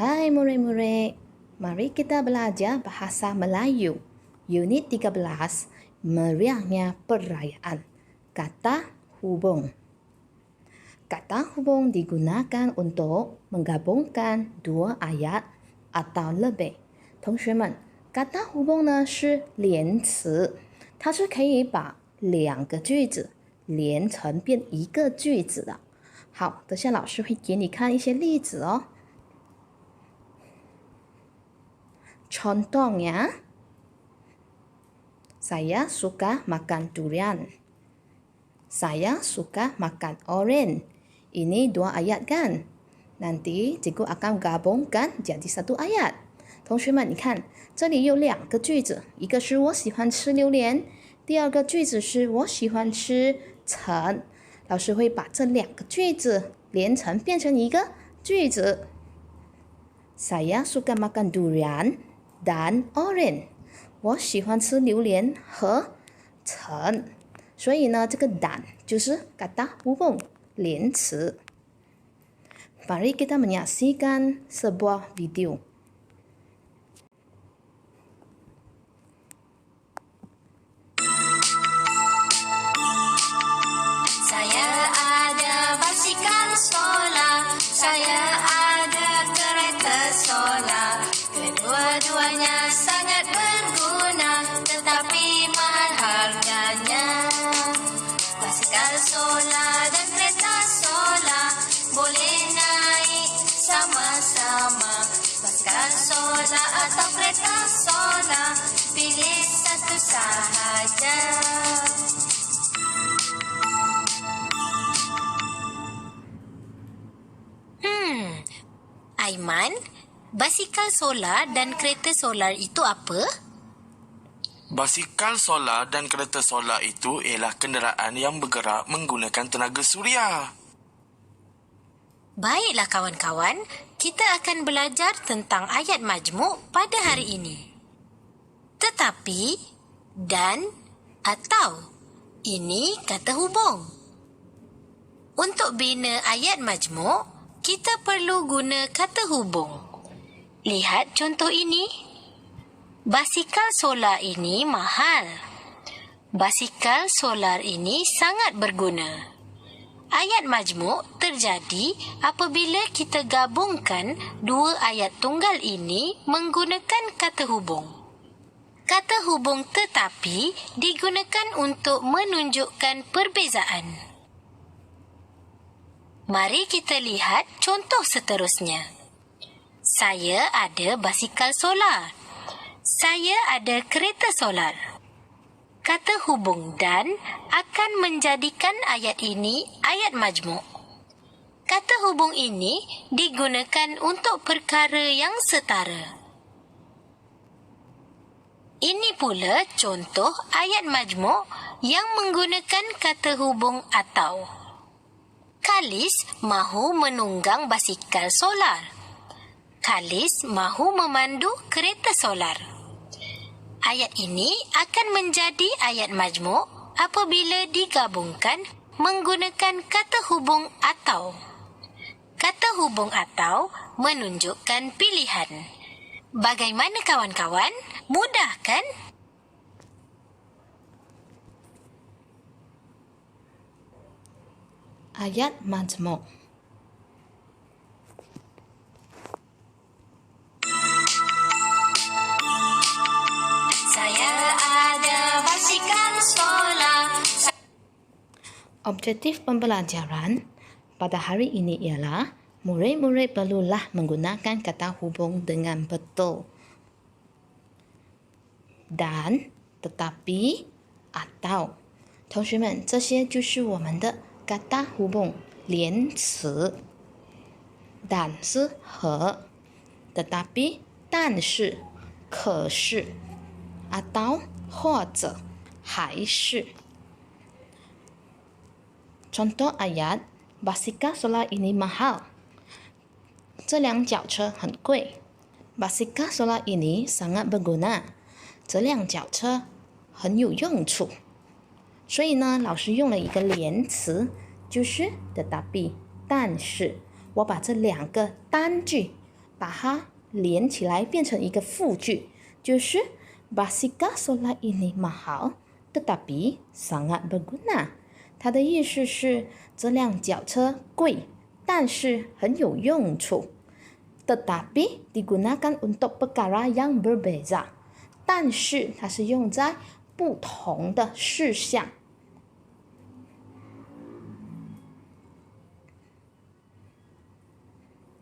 Hai murid-murid, mari kita belajar bahasa Melayu. Unit 13, Meriahnya Perayaan. Kata hubung. Kata hubung digunakan untuk menggabungkan dua ayat atau lebih. 同学们，kata hubung 呢是连词，它是可以把两个句子连成变一个句子的。好，等下老师会给你看一些例子哦。Contohnya, saya suka makan durian. Saya suka makan orange. Ini dua ayat kan? Nanti cikgu akan gabungkan jadi satu ayat. 同学们，你看，这里有两个句子，一个是我喜欢吃榴莲，第二个句子是我喜欢吃橙。老师会把这两个句子连成变成一个句子。Saya suka makan durian dan orange。我喜欢吃榴莲和橙。所以呢，这个 dan 就是 kata hubung 连词。Mari kita menyaksikan sebuah video. Saya ada kereta solar. Kedua-duanya sangat berguna, tetapi mahal harganya. Basikal solar dan kereta solar boleh naik sama-sama. Basikal solar atau kereta solar, pilih satu sahaja. Aiman, basikal solar dan kereta solar itu apa? Basikal solar dan kereta solar itu ialah kenderaan yang bergerak menggunakan tenaga suria. Baiklah kawan-kawan, kita akan belajar tentang ayat majmuk pada hari ini. Tetapi, dan, atau, ini kata hubung. Untuk bina ayat majmuk, kita perlu guna kata hubung. Lihat contoh ini. Basikal solar ini mahal. Basikal solar ini sangat berguna. Ayat majmuk terjadi apabila kita gabungkan dua ayat tunggal ini menggunakan kata hubung. Kata hubung tetapi digunakan untuk menunjukkan perbezaan. Mari kita lihat contoh seterusnya. Saya ada basikal solar. Saya ada kereta solar. Kata hubung dan akan menjadikan ayat ini ayat majmuk. Kata hubung ini digunakan untuk perkara yang setara. Ini pula contoh ayat majmuk yang menggunakan kata hubung atau. Kalis mahu menunggang basikal solar. Kalis mahu memandu kereta solar. Ayat ini akan menjadi ayat majmuk apabila digabungkan menggunakan kata hubung atau. Kata hubung atau menunjukkan pilihan. Bagaimana kawan-kawan? Mudah kan? Ayat majmuk. Saya ada basikal solar. Objektif pembelajaran pada hari ini ialah murid-murid perlulah menggunakan kata hubung dengan betul. Dan, tetapi, atau. 同学们，这些就是我们的kata hubung 连词。但是和 tetapi 但是可是 atau 或者还是。Contoh ayat, basikal solar ini mahal. 这辆脚车很贵。Basikal solar ini sangat berguna. 这辆脚车很有用处。所以呢，老师用了一个连词，就是 tetapi 但是。我把这两个单句把它连起来变成一个复句，就是 Basikal solar ini mahal, tetapi sangat berguna。它的意思是这辆脚车贵，但是很有用处。Tetapi digunakan untuk perkara yang berbeza， 但是它是用在不同的事项。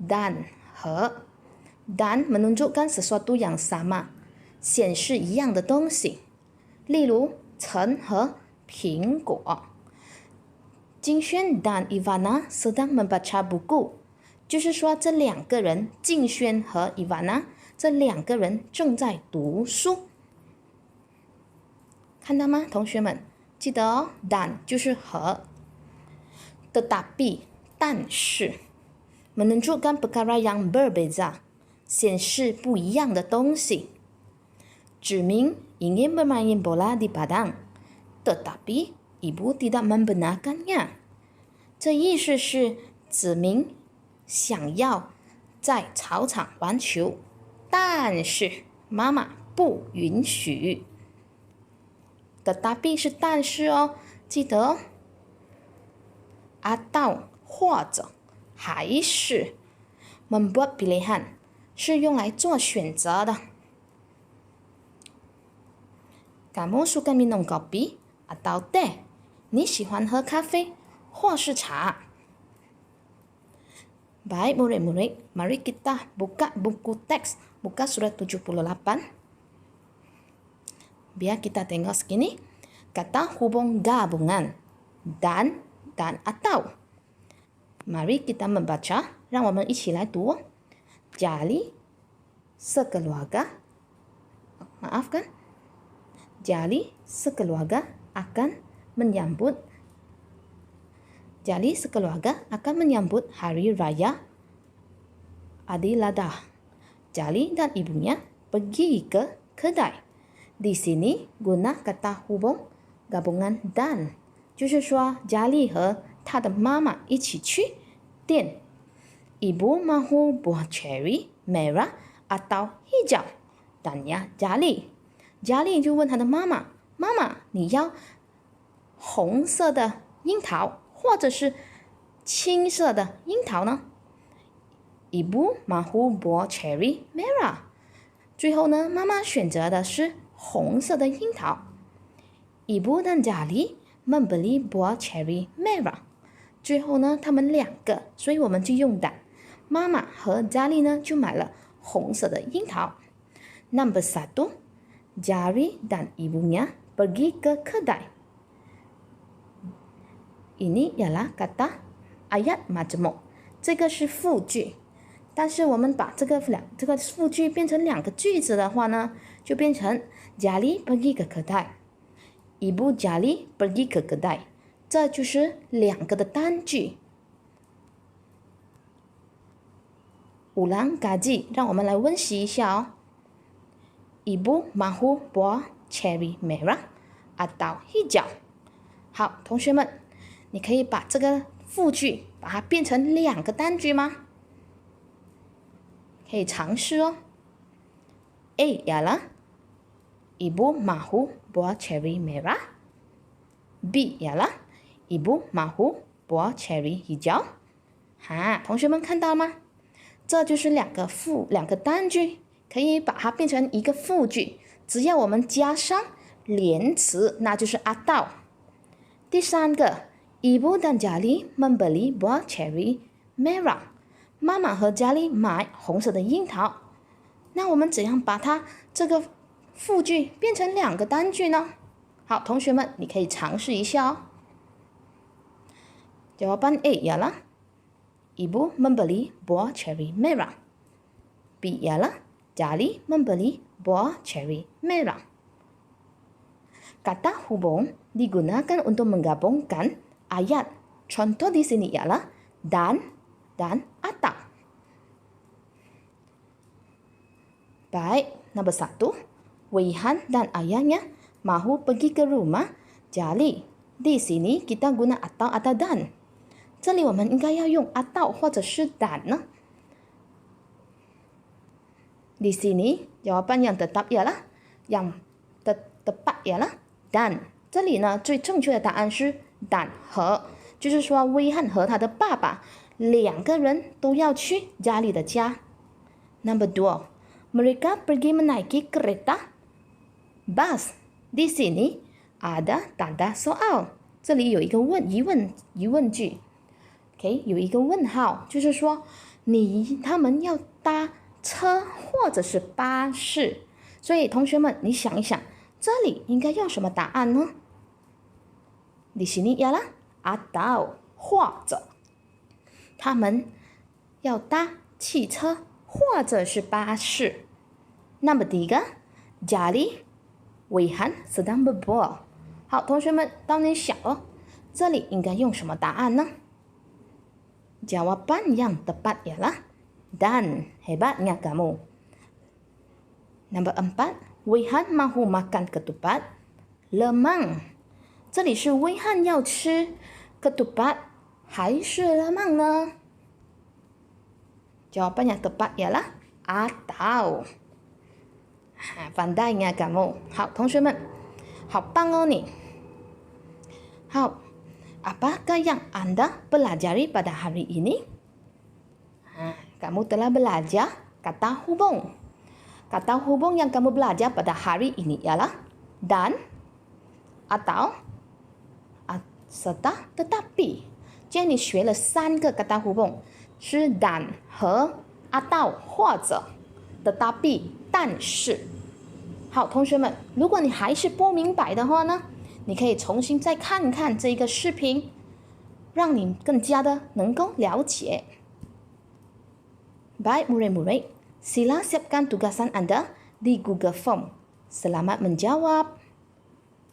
Dan 和 dan menunjukkan sesuatu yang sama， 显示一样的东西。例如橙和苹果。金轩 dan Ivana sedang membaca buku， 就是说这两个人，静轩和 Ivana 这两个人正在读书。看到吗，同学们？记得哦 dan 就是和。Tetapi 但是menunjukkan perkara yang berbeza， 显示不一样的东西。指明 ingin bermain bola di padang， tetapi ibu tidak membenarkannya。 这意思是指明想要在草场玩球，但是妈妈不允许。tetapi 是但是哦，记得哦。atau 或者还是 membuat pilihan 是用来做选择的。Kamu suka minum kopi atau teh？ 你喜欢喝咖啡或是茶？ Baik murid-murid, mari kita buka buku teks, buka surat 78. Biar kita tengok segini, kata hubung gabungan dan atau. Mari kita membaca, 让我们一起来读。Jadi sekeluarga, maafkan, jadi sekeluarga akan menyambut Hari Raya Adil Adha. Jali dan ibunya pergi ke kedai. Di sini guna kata hubung gabungan dan， 就是说Jali 和他的妈妈一起去店。Ibu mahu buah cherry merah atau hijau？ Tanya Jali。Jali 就问他的妈妈：“妈妈，你要红色的樱桃，或者是青色的樱桃呢？” Ibu mahu buah cherry merah。 最后呢，妈妈选择的是红色的樱桃。Ibu dan Jali membeli buah cherry merah。 最后呢，他们两个，所以我们就用的妈妈和 Jali 呢就买了红色的樱桃。Number 1, Jali dan ibunya pergi ke kedai。 Ini ialah kata ayat majmuk， 这个是复句。但是我们把这个复句变成两个句子的话呢，就变成 Jali pergi ke kedai，Ibu Jali pergi ke kedai， 这就是两个的单句。Ulang kaji， 让我们来温习一下哦。Ibu mahu buah cherry merah atau hijau。 好，同学们，你可以把这个复句把它变成两个单句吗？可以尝试哦。A ialah Ibu mahu buah cherry merah。 B ialah Ibu mahu buah cherry hijau。 同学们看到吗？这就是两个单句，可以把它变成一个复句，只要我们加上连词，那就是 atau。 第三个 Ibu dan Jali membeli buah cherry merah。 妈妈和Jali买红色的樱桃。那我们怎样把它这个复句变成两个单句呢？好，同学们，你可以尝试一下哦。Jawaban A ialah Ibu membeli buah cherry merah。 B ialah Jali membeli buah cherry merah。 Kata hubung digunakan untuk menggabungkan ayat. Contoh di sini ialah dan atau. Baik, nomor 1. Weihan dan ayahnya mahu pergi ke rumah Jali. Di sini kita guna atau dan。 这里我们应该要用atau或者是dan呢。Di sini jawaban yang tetap ialah yang tepat ialah dan。这里呢，最正确的答案是dan和，就是说威汉和他的爸爸2个人都要去家里的家。Number 2, mereka pergi menaiki kereta bus. Di sini ada tanda soal， 这里有一个疑问句 ，OK， 有一个问号，就是说他们要搭车或者是巴士。所以同学们，你想一想，这里应该用什么答案呢？Di sini ialah atau 或者，他们要搭汽车或者是巴士。Number 3, jadi Weihan sedang berbual。好，同学们，当你想哦，这里应该用什么答案呢？Jawaban yang tepat ialah dan. Hebatnya kamu. Number 4, Weihan mahu makan ketupat lemang。这里是威汉要吃 ketupat 还是 lemang 呢？Jawaban yang tepat ialah atau。pandainya kamu。好，同学们，好棒哦你。好，apakah yang Anda pelajari pada hari ini? Kamu telah belajar kata hubung. Kata hubung yang kamu belajar pada hari ini ialah dan, atau, serta tetapi。今天你学了3个kata hubung， 是 dan 和 atau 或者 tetapi 但是。好，同学们，如果你还是不明白的话呢，你可以重新再看看这个视频，让你更加的能够了解。Baik murid-murid, sila siapkan tugasan Anda di Google Form. Selamat menjawab.